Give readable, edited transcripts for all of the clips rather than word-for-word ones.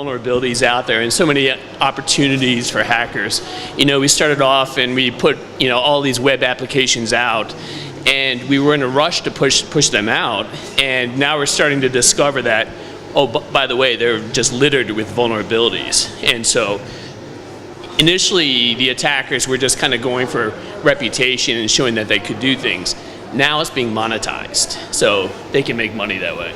vulnerabilities out there and so many opportunities for hackers. We started off and we put, all these web applications out, and we were in a rush to push them out, and now we're starting to discover that, oh, by the way, they're just littered with vulnerabilities. And so initially, the attackers were just kind of going for reputation and showing that they could do things. Now it's being monetized, so they can make money that way.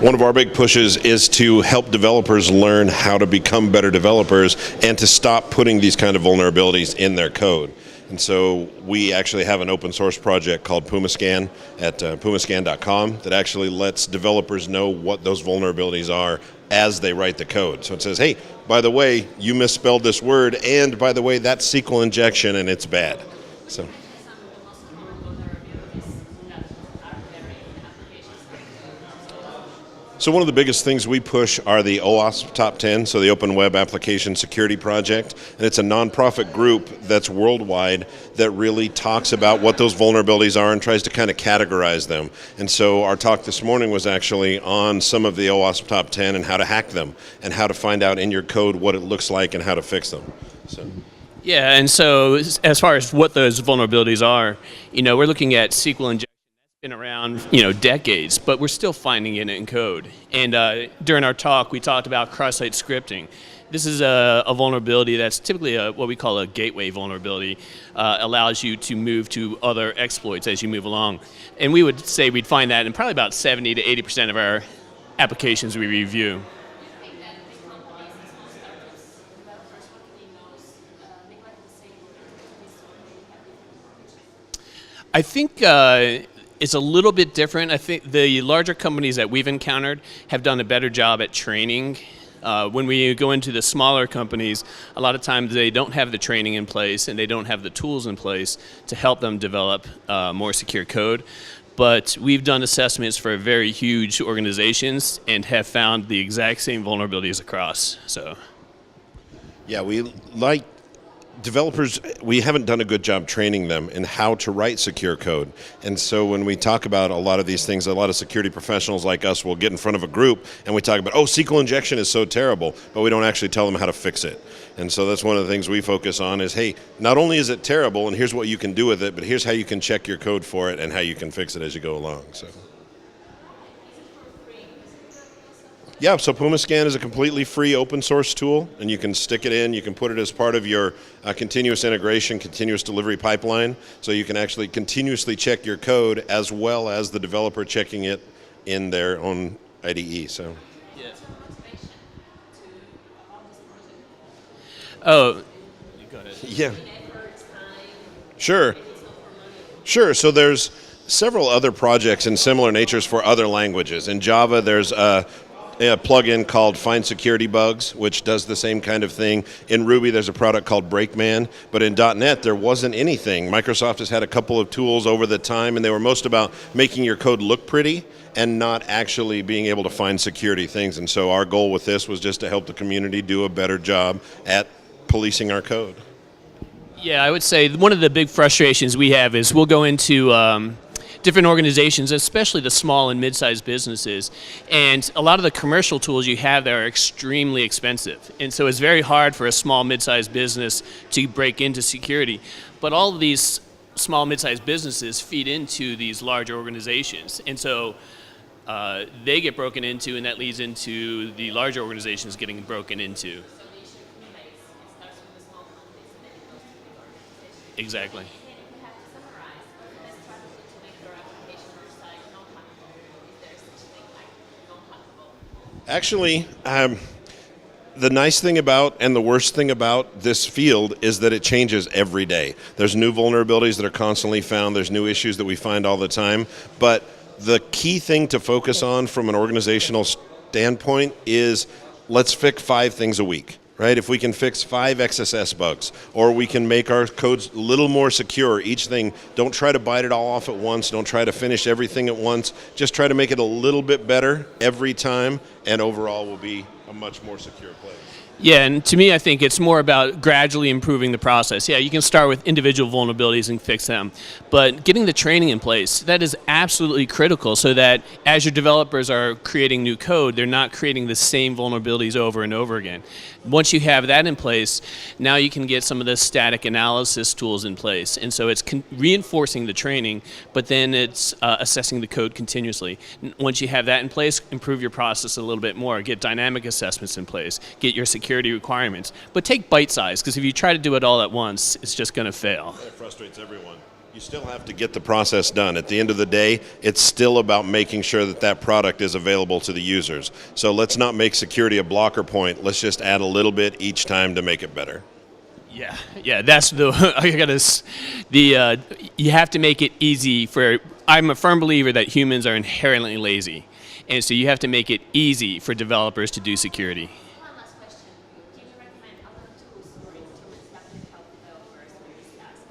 One of our big pushes is to help developers learn how to become better developers and to stop putting these kind of vulnerabilities in their code. And so we actually have an open source project called PumaScan at pumascan.com that actually lets developers know what those vulnerabilities are as they write the code. So it says, hey, by the way, you misspelled this word, and by the way, that's SQL injection and it's bad. So one of the biggest things we push are the OWASP Top 10, so the Open Web Application Security Project, and it's a nonprofit group that's worldwide that really talks about what those vulnerabilities are and tries to kind of categorize them. And so our talk this morning was actually on some of the OWASP Top 10 and how to hack them and how to find out in your code what it looks like and how to fix them. Yeah, and so as far as what those vulnerabilities are, we're looking at SQL injection. Been around, decades, but we're still finding it in code. And during our talk, we talked about cross-site scripting. This is a vulnerability that's typically what we call a gateway vulnerability. Allows you to move to other exploits as you move along. And we would say we'd find that in probably about 70 to 80% of our applications we review. I think it's a little bit different. I think the larger companies that we've encountered have done a better job at training. When we go into the smaller companies, a lot of times they don't have the training in place and they don't have the tools in place to help them develop more secure code. But we've done assessments for very huge organizations and have found the exact same vulnerabilities across. Yeah, developers, we haven't done a good job training them in how to write secure code. And so when we talk about a lot of these things, a lot of security professionals like us will get in front of a group and we talk about, oh, SQL injection is so terrible, but we don't actually tell them how to fix it. And so that's one of the things we focus on is, hey, not only is it terrible and here's what you can do with it, but here's how you can check your code for it and how you can fix it as you go along. Yeah, so PumaScan is a completely free open source tool, and you can stick it in, you can put it as part of your continuous integration, continuous delivery pipeline, so you can actually continuously check your code as well as the developer checking it in their own IDE. Oh, go ahead. Yeah. Sure. So there's several other projects in similar natures for other languages. In Java, there's a plugin called Find Security Bugs, which does the same kind of thing. In Ruby, there's a product called Brakeman, but in .NET, there wasn't anything. Microsoft has had a couple of tools over the time, and they were most about making your code look pretty and not actually being able to find security things. And so our goal with this was just to help the community do a better job at policing our code. Yeah, I would say one of the big frustrations we have is we'll go into different organizations, especially the small and mid-sized businesses, and a lot of the commercial tools you have there are extremely expensive, and so it's very hard for a small mid-sized business to break into security. But all of these small mid-sized businesses feed into these larger organizations, and so they get broken into, and that leads into the larger organizations getting broken into. Exactly. Actually, the nice thing about and the worst thing about this field is that it changes every day. There's new vulnerabilities that are constantly found. There's new issues that we find all the time. But the key thing to focus on from an organizational standpoint is let's fix 5 things a week. Right? If we can fix 5 XSS bugs, or we can make our codes a little more secure, each thing, don't try to bite it all off at once, don't try to finish everything at once, just try to make it a little bit better every time, and overall will be a much more secure place. Yeah, and to me, I think it's more about gradually improving the process. Yeah, you can start with individual vulnerabilities and fix them, but getting the training in place, that is absolutely critical so that as your developers are creating new code, they're not creating the same vulnerabilities over and over again. Once you have that in place, now you can get some of the static analysis tools in place. And so it's reinforcing the training, but then it's assessing the code continuously. Once you have that in place, improve your process a little bit more, get dynamic assessments in place, get your security requirements, but take bite size, because if you try to do it all at once, it's just going to fail. It frustrates everyone. You still have to get the process done. At the end of the day, it's still about making sure that that product is available to the users. So let's not make security a blocker point. Let's just add a little bit each time to make it better. Yeah, that's you have to make it easy for, I'm a firm believer that humans are inherently lazy. And so you have to make it easy for developers to do security. One last question. Can you recommend other tools or instruments that can help developers with this task?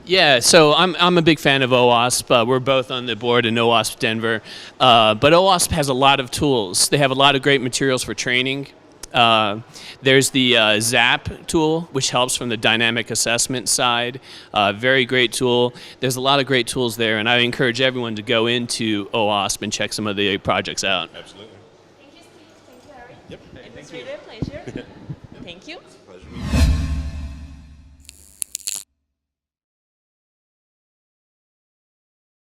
Yeah, so I'm a big fan of OWASP. We're both on the board in OWASP Denver. But OWASP has a lot of tools. They have a lot of great materials for training. There's the ZAP tool, which helps from the dynamic assessment side. Very great tool. There's a lot of great tools there, and I encourage everyone to go into OWASP and check some of the projects out. Absolutely. Thank you, Steve. Thank you, Harry. Yep. It was really a pleasure. Thank you. Pleasure.